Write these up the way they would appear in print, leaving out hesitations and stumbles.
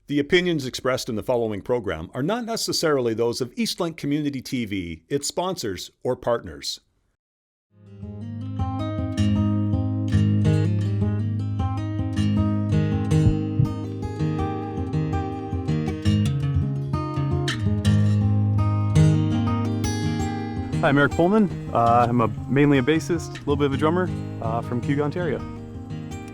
The opinions expressed in the following program are not necessarily those of Eastlink Community TV, its sponsors, or partners. Hi, I'm Eric Pollmann. I'm mainly a bassist, a little bit of a drummer from Kew, Ontario.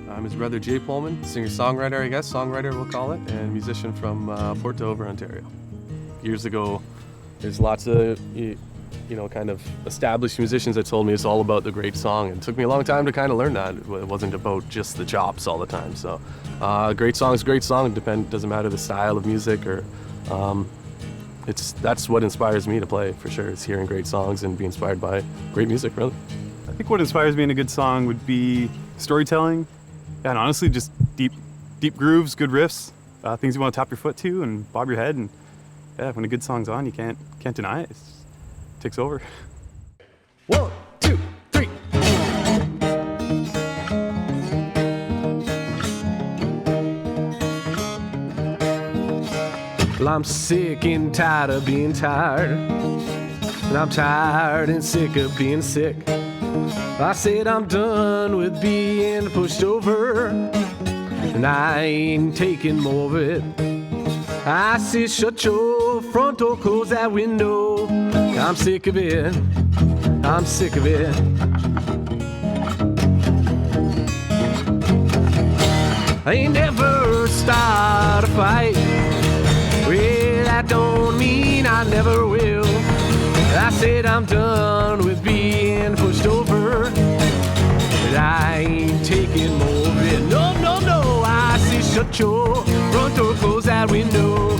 I'm his brother Jay Pollmann, singer-songwriter, I guess, songwriter we'll call it, and musician from Port Dover, Ontario. Years ago, there's lots of, kind of established musicians that told me it's all about the great song, and it took me a long time to kind of learn that. It wasn't about just the chops all the time. So, great song is great song. Doesn't matter the style of music or, that's what inspires me to play for sure. It's hearing great songs and being inspired by great music, really. I think what inspires me in a good song would be storytelling, and honestly, just deep grooves, good riffs, things you want to tap your foot to and bob your head. And yeah, when a good song's on, you can't deny it. It takes over. 1, 2, 3. Well, I'm sick and tired of being tired, and I'm tired and sick of being sick. I said I'm done with being pushed over, and I ain't taking more of it. I said shut your front door, close that window. I'm sick of it, I'm sick of it. I ain't never start a fight. Well, that don't mean I never will. I said I'm done with being pushed over, but I ain't taking more of it. No, no, no, I say shut your front door, close that window.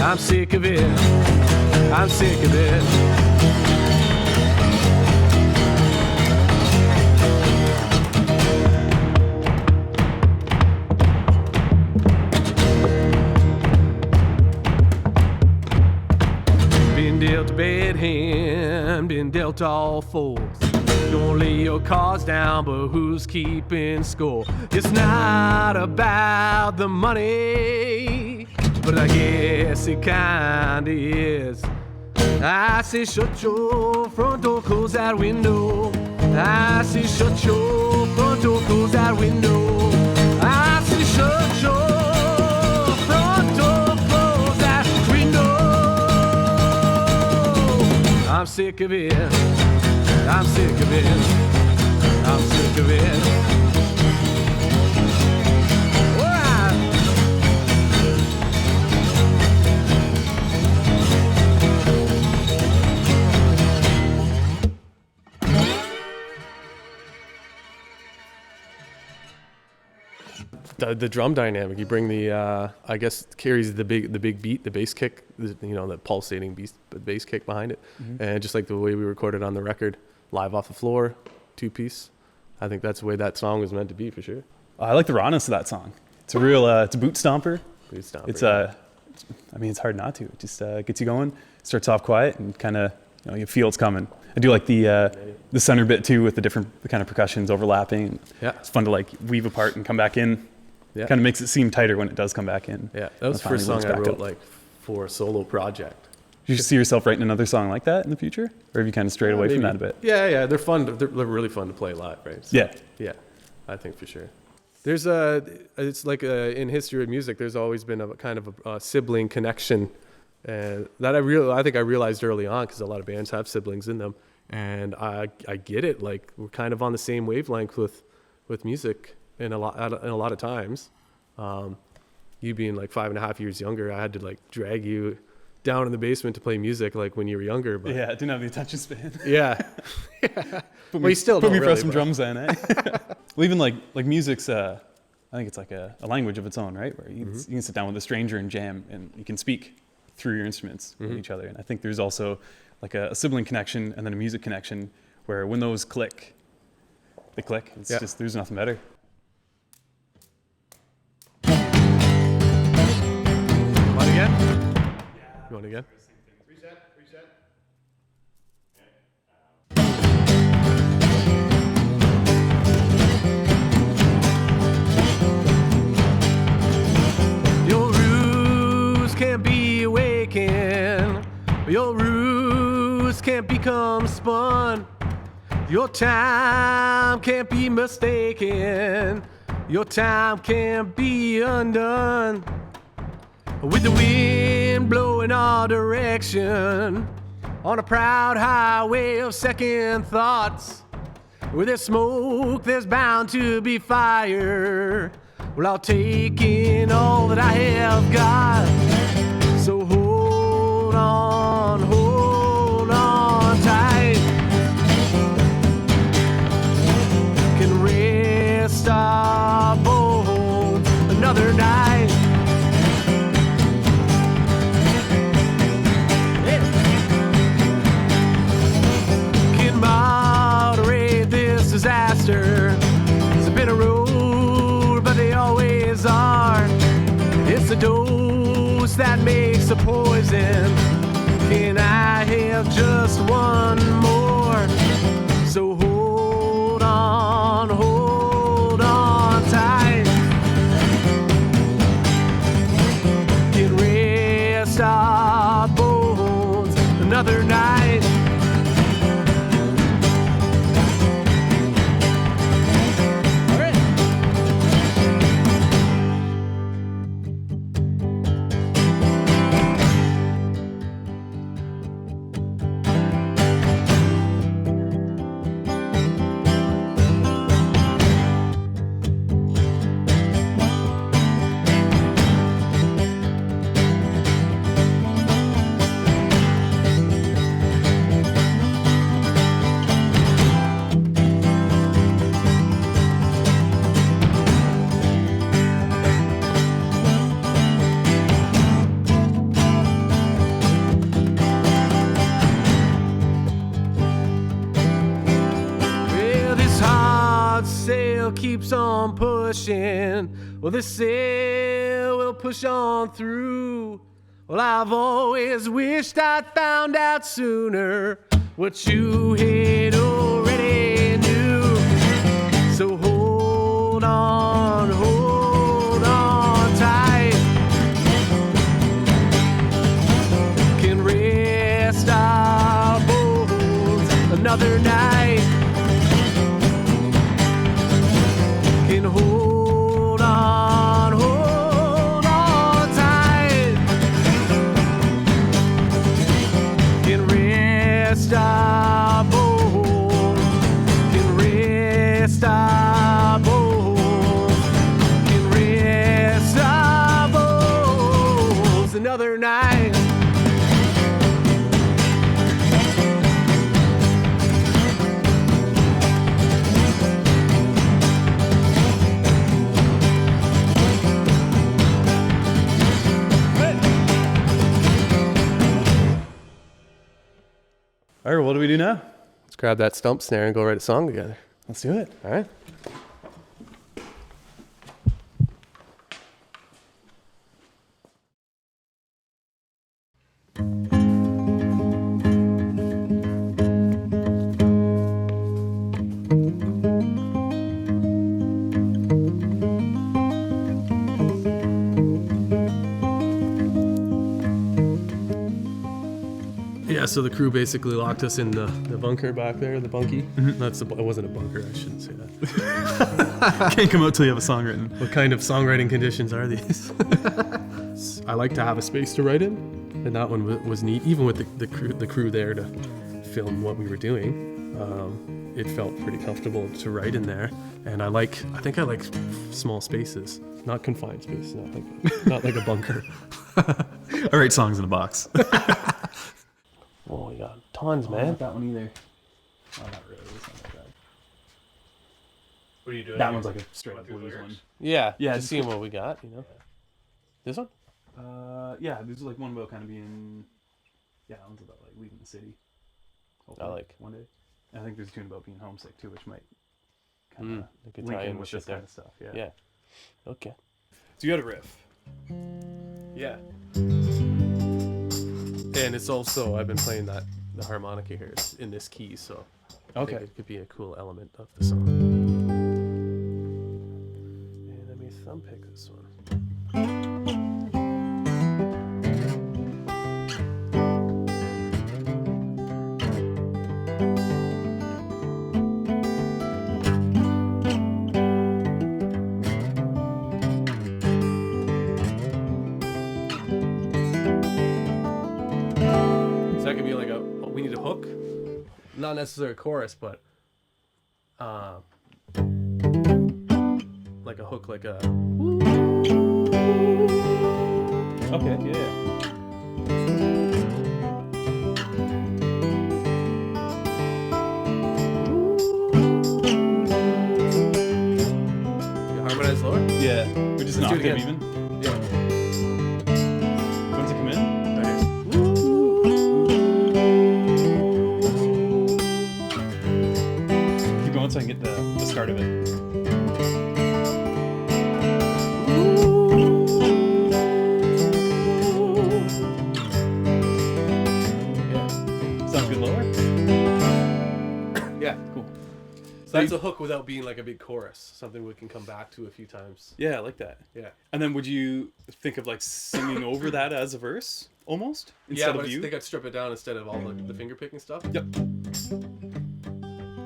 I'm sick of it, I'm sick of it. Been dealt a bad hand, been dealt all fours. Don't lay your cards down, but who's keeping score? It's not about the money, but I guess it kinda is. I say shut your front door, close that window. I say shut your front door, close that window. I say shut your front door, close that window. I'm sick of it, I'm sick of it, I'm sick of it. The drum dynamic, you bring the I guess carries the big beat, the bass kick, the pulsating bass kick behind it, and just like the way we recorded on the record, live off the floor, 2-piece. I think that's the way that song was meant to be for sure. I like the rawness of that song. It's a real, it's a boot stomper. It's it's hard not to. It just gets you going. Starts off quiet and kind of you feel it's coming. I do like the center bit too, with the kind of percussions overlapping. Yeah, it's fun to like weave apart and come back in. Yeah. Kind of makes it seem tighter when it does come back in. Yeah, that was the first song I wrote for a solo project. Do you see yourself writing another song like that in the future? Or have you kind of strayed away from that a bit? Yeah, they're fun. They're really fun to play live, right? So, yeah, I think for sure. There's it's like in history of music, there's always been a kind of a sibling connection, and that I think I realized early on, because a lot of bands have siblings in them, and I get it. Like, we're kind of on the same wavelength with music. In a lot of times, you being like 5.5 years younger, I had to like drag you down in the basement to play music like when you were younger. But yeah, I didn't have the attention span. Yeah. You still put me really, for some drums in, eh? Well, even like music's I think it's like a language of its own, right? Where you can sit down with a stranger and jam, and you can speak through your instruments with each other. And I think there's also like a sibling connection and then a music connection, where when those click, they click. It's just, there's nothing better. Again? Yeah. You want again? Reset. Your can't become spun. Your time can't be mistaken. Your time can't be undone. With the wind blowing all direction, on a proud highway of second thoughts. Where there's smoke, there's bound to be fire. Well, I'll take in all that I have got. So hold on tight. Can rest our bones another night. Yeah. Can moderate this disaster. It's a bitter road, but they always are. It's a dose that makes a poison. Can I have just one more? So hold on tight. Can rest our bones another night. Keeps on pushing. Well, this sail will push on through. Well, I've always wished I'd found out sooner what you had already knew. So hold on tight. Can rest our bones another night. Can hold on tight. Can rest our bones. Can rest our bones. Can rest our bones another night. All right, what do we do now? Let's grab that stump snare and go write a song together. Let's do it. All right. Yeah, so the crew basically locked us in the bunker back there, the bunkie. Mm-hmm. It wasn't a bunker, I shouldn't say that. Can't come out till you have a song written. What kind of songwriting conditions are these? I like to have a space to write in, and that one was neat. Even with the crew there to film what we were doing, it felt pretty comfortable to write in there. And I think I like small spaces, not confined spaces, not like a bunker. I write songs in a box. Oh, we got tons, man. Not that one either. Oh, not really. It's not that bad. What are you doing? That here? one's like a straight up Going through blues lyrics? one. Yeah, Yeah, just seeing what we got, you know. This one? Yeah, there's like one about kind of being, that one's about like leaving the city. I like. One day. And I think there's a tune about being homesick too, which might kind of They could link tie in in with with this shit there. kind of stuff. Yeah. Yeah. Okay. So you got a riff. Yeah. And it's also, I've been playing the harmonica here. It's in this key, so I think it could be a cool element of the song. And let me thumb pick this one. that could be like we need a hook, not necessarily a chorus, but like a hook, like a. Okay, yeah. You harmonize lower. Yeah, we're just an Let's do it octave again. even. Yeah. When's it come in? Okay. Keep going so I can get the start of it. Yeah. Sounds good lower? Yeah. Cool. So that's a hook without being like a big chorus. Something we can come back to a few times. Yeah, I like that. Yeah. And then would you think of like singing over that as a verse, almost? Yeah, Instead but of you? I think I'd strip it down instead of all the finger picking stuff. Yep.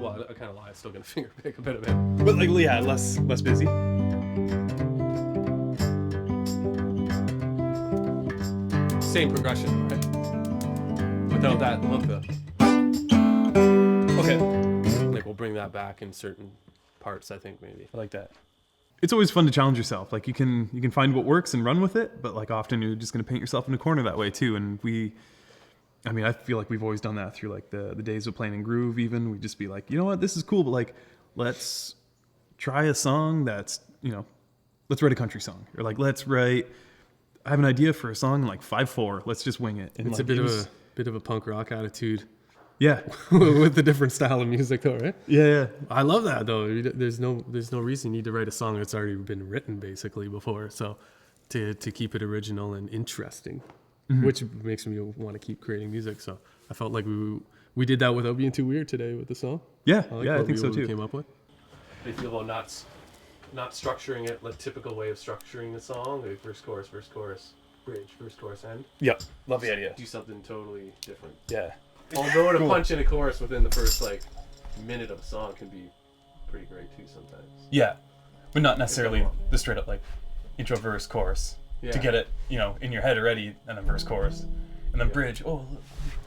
Well, I kind of lie. I'm still gonna finger pick a bit of it. But like, yeah, less busy. Same progression, right? Without that hook, though. Okay. Like we'll bring that back in certain parts. I think maybe. I like that. It's always fun to challenge yourself. Like you can find what works and run with it, but like often you're just going to paint yourself in a corner that way too. And I feel like we've always done that through like the days of playing in Groove even. We'd just be like, you know what, this is cool, but like, let's try a song that's, let's write a country song. Or like, I have an idea for a song in like 5/4. Let's just wing it. And It's like, a bit of a punk rock attitude yeah. with the different style of music, though, right? Yeah. I love that though. There's no reason you need to write a song that's already been written basically before. So to keep it original and interesting, which makes me want to keep creating music. So I felt like we did that without being too weird today with the song. Yeah. I like I what think so we too. came up with. How do you feel about not structuring it like typical way of structuring the song, like verse, chorus, bridge, verse, chorus, end? Yep. Love the idea. Do something totally different. Yeah. Although to Cool. punch in a chorus within the first like minute of a song can be pretty great too sometimes. Yeah. But not necessarily the straight up like intro, verse, chorus. Yeah. To get it, in your head already, and then verse, chorus. And then bridge, a little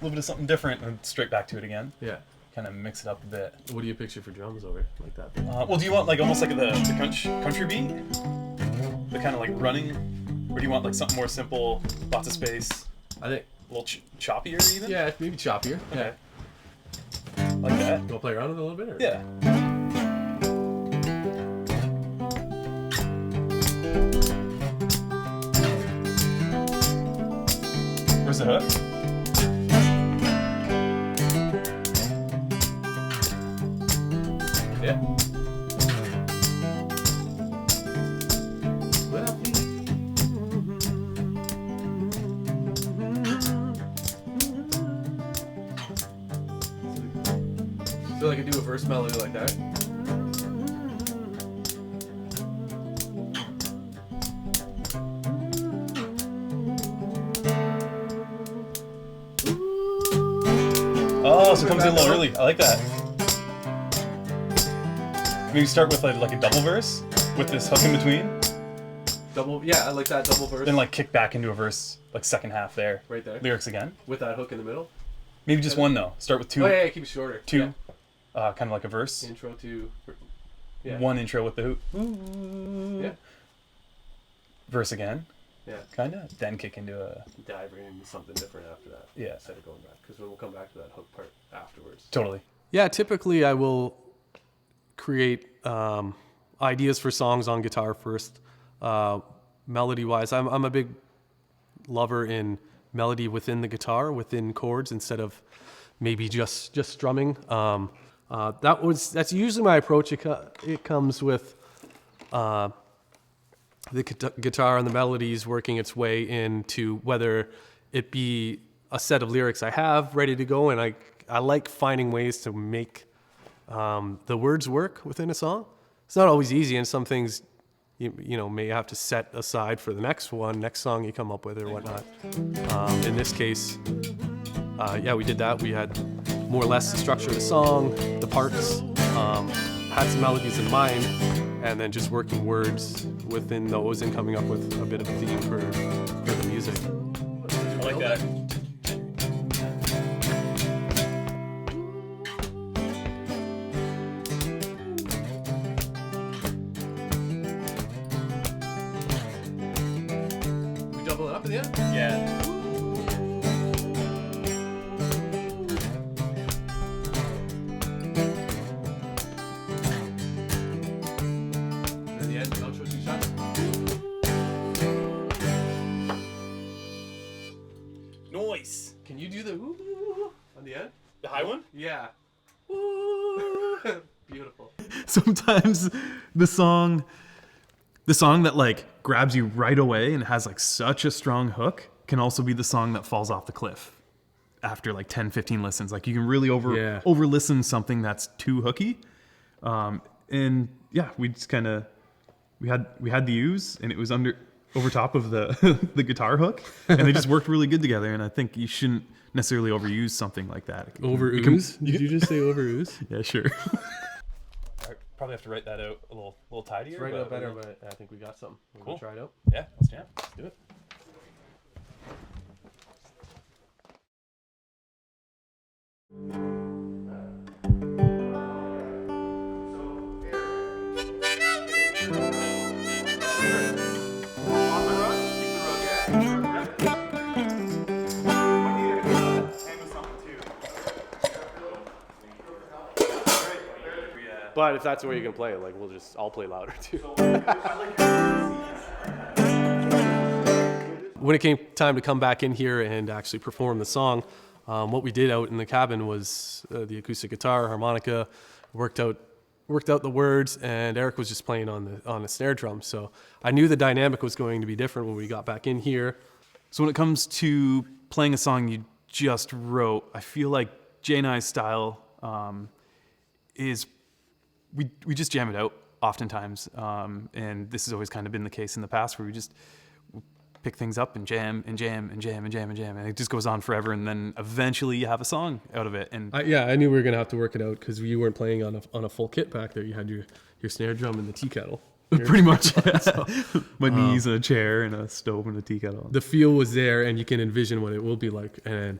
bit of something different, and straight back to it again. Yeah. Kind of mix it up a bit. What do you picture for drums over like that? Well, do you want like almost like the country beat? The kind of like running? Or do you want like something more simple, lots of space, I think. a little choppier even? Yeah, maybe choppier. Okay. Like that? You want to play around with it a little bit? Or? Yeah. Where's the hook? Yeah. Feel like I could do a verse melody like that. Oh, so it comes in a little early. I like that. Maybe start with like a double verse with this hook in between, Double, yeah, I like that double verse. then like kick back into a verse, like second half there. right there. Lyrics again. With that hook in the middle. Maybe just one though. Start with two, Oh yeah, keep it shorter. two, Yeah. kind of like a verse. Intro to. Yeah. One intro with the hook. Yeah. Verse again, Yeah. kind of. Then kick into a. Dive right into something different after that. Yeah. Instead of going back, because we'll come back to that hook part afterwards. Totally. Yeah, typically I will create ideas for songs on guitar first. Melody-wise, I'm a big lover in melody within the guitar, within chords, instead of maybe just strumming. That's usually my approach. It comes with the guitar and the melodies working its way into whether it be a set of lyrics I have ready to go, and I like finding ways to make the words work within a song. It's not always easy, and some things you may have to set aside for the next song you come up with or whatnot. In this case, we did that. We had more or less the structure of the song, the parts, had some melodies in mind, and then just working words within those and coming up with a bit of a theme for the music. I like that. double it up in the end? Yeah. And in the end, outro 2 shots. Noise. Can you do the woo on the end? The high one? Yeah. Woo. Beautiful. Sometimes the song that like grabs you right away and has like such a strong hook can also be the song that falls off the cliff after like 10-15 listens. Like you can really over listen something that's too hooky. And yeah, we just kind of we had the ooze and it was over top of the the guitar hook, and they just worked really good together. And I think you shouldn't necessarily overuse something like that. Over ooze? Did you just say over ooze? Yeah, sure. Probably have to write that out a little tidier. Write it out better, but I think we got something. We'll try it out. Yeah, let's jam. Let's do it. But if that's the way you can play it, like I'll play louder too. When it came time to come back in here and actually perform the song, what we did out in the cabin was the acoustic guitar, harmonica, worked out the words, and Eric was just playing on the snare drum. So I knew the dynamic was going to be different when we got back in here. So when it comes to playing a song you just wrote, I feel like Jay and I's style is we just jam it out oftentimes, and this has always kind of been the case in the past where we just pick things up and jam and jam and jam and jam and jam, and it just goes on forever, and then eventually you have a song out of it. And I knew we were gonna have to work it out because you weren't playing on a full kit back there. You had your snare drum and the tea kettle. Pretty much. So, my knees and a chair and a stove and a tea kettle. The feel was there, and you can envision what it will be like. And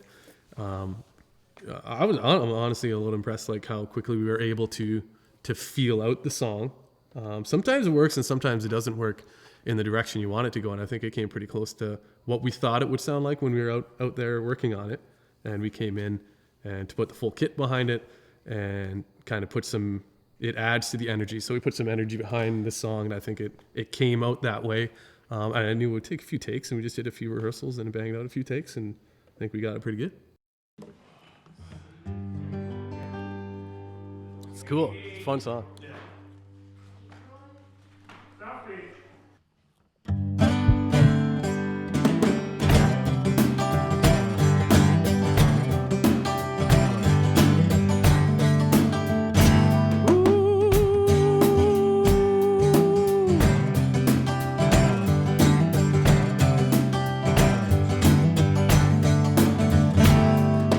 I'm honestly a little impressed, like how quickly we were able to feel out the song. Sometimes it works, and sometimes it doesn't work in the direction you want it to go. And I think it came pretty close to what we thought it would sound like when we were out there working on it. And we came in and to put the full kit behind it and kind of it adds to the energy. So we put some energy behind the song, and I think it came out that way. And I knew it would take a few takes, and we just did a few rehearsals and banged out a few takes, and I think we got it pretty good. It's cool. It's a fun song.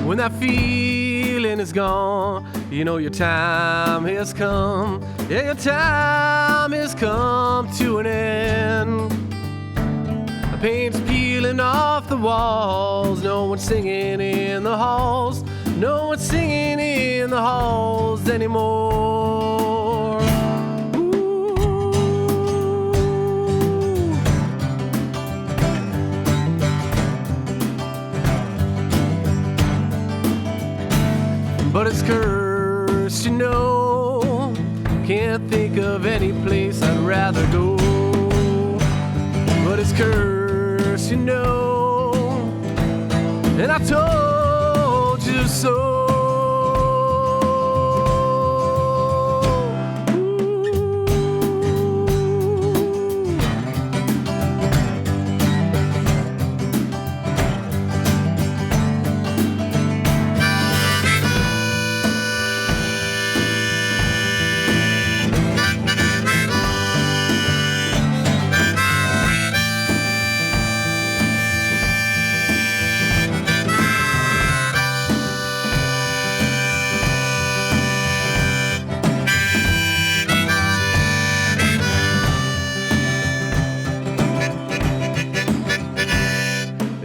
When that feeling is gone, you know your time has come. Yeah, your time has come to an end. The paint's peeling off the walls. No one's singing in the halls. No one's singing in the halls anymore. But it's cursed, you know. Can't think of any place I'd rather go. But it's cursed, you know. And I told you so.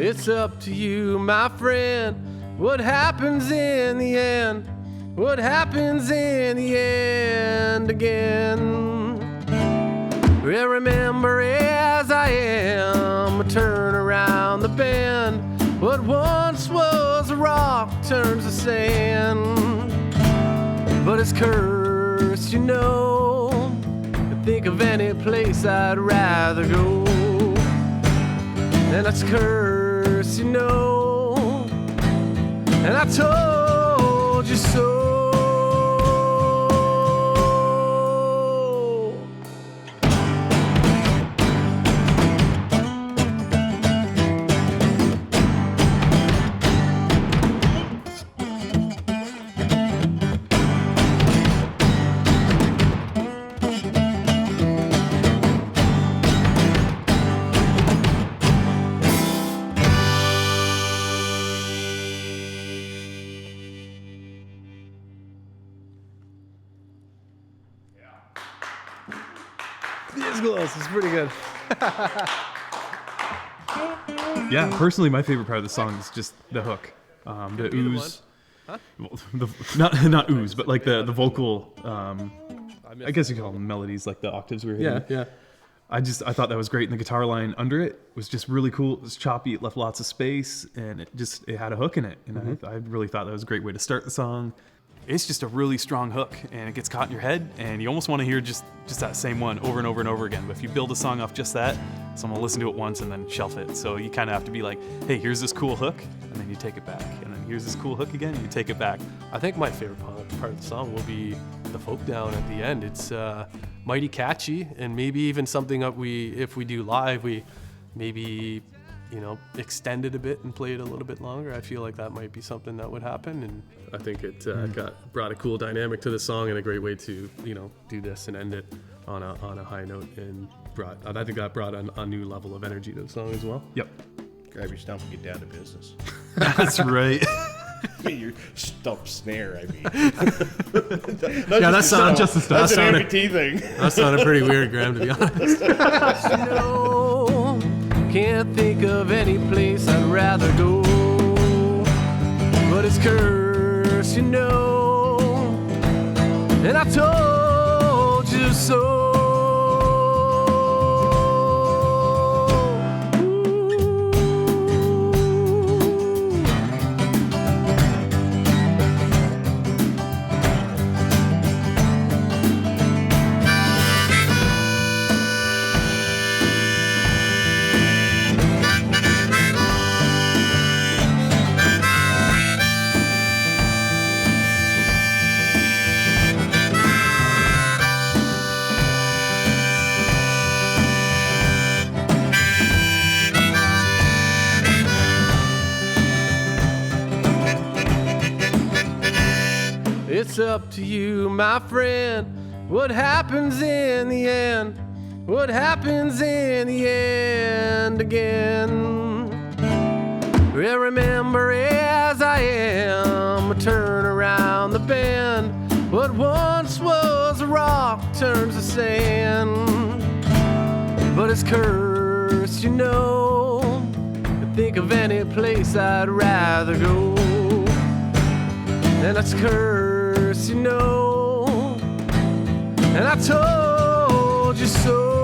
It's up to you, my friend. What happens in the end? What happens in the end again? Well, remember as I am, turn around. turns to sand. But it's cursed, you know. I think of any place I'd rather go. And it's cursed, you know. And I told you so. This is pretty good. Yeah, personally, my favorite part of the song is just the hook, the ooze. Well, not ooze, but like the vocal. I guess you call them melodies, like the octaves we were hitting. Yeah. I thought that was great, and the guitar line under it was just really cool. It was choppy, it left lots of space, and it had a hook in it, and I really thought that was a great way to start the song. It's just a really strong hook, and it gets caught in your head, and you almost want to hear just that same one over and over and over again. But if you build a song off just that, someone will listen to it once and then shelf it. So you kind of have to be like, hey, here's this cool hook, and then you take it back, and then here's this cool hook again, and you take it back. I think my favorite part of the song will be the folk down at the end. It's mighty catchy, and maybe even something that if we do live, we maybe extend it a bit and play it a little bit longer. I feel like that might be something that would happen, and I think it brought a cool dynamic to the song and a great way to do this and end it on a high note, and I think that brought a new level of energy to the song as well. Yep. Grab your stump and get down to business. That's right. Your stump snare, I mean. Yeah, that's not just the stuff. That's an amputee thing. That sounded pretty weird, Graham, to be honest. Can't think of any place I'd rather go, but it's cursed, and I told you so. It's up to you, my friend. What happens in the end? What happens in the end again? Well, remember as I am, turn around the bend. What once was a rock turns to sand. But it's cursed, I think of any place I'd rather go. And it's cursed, and I told you so.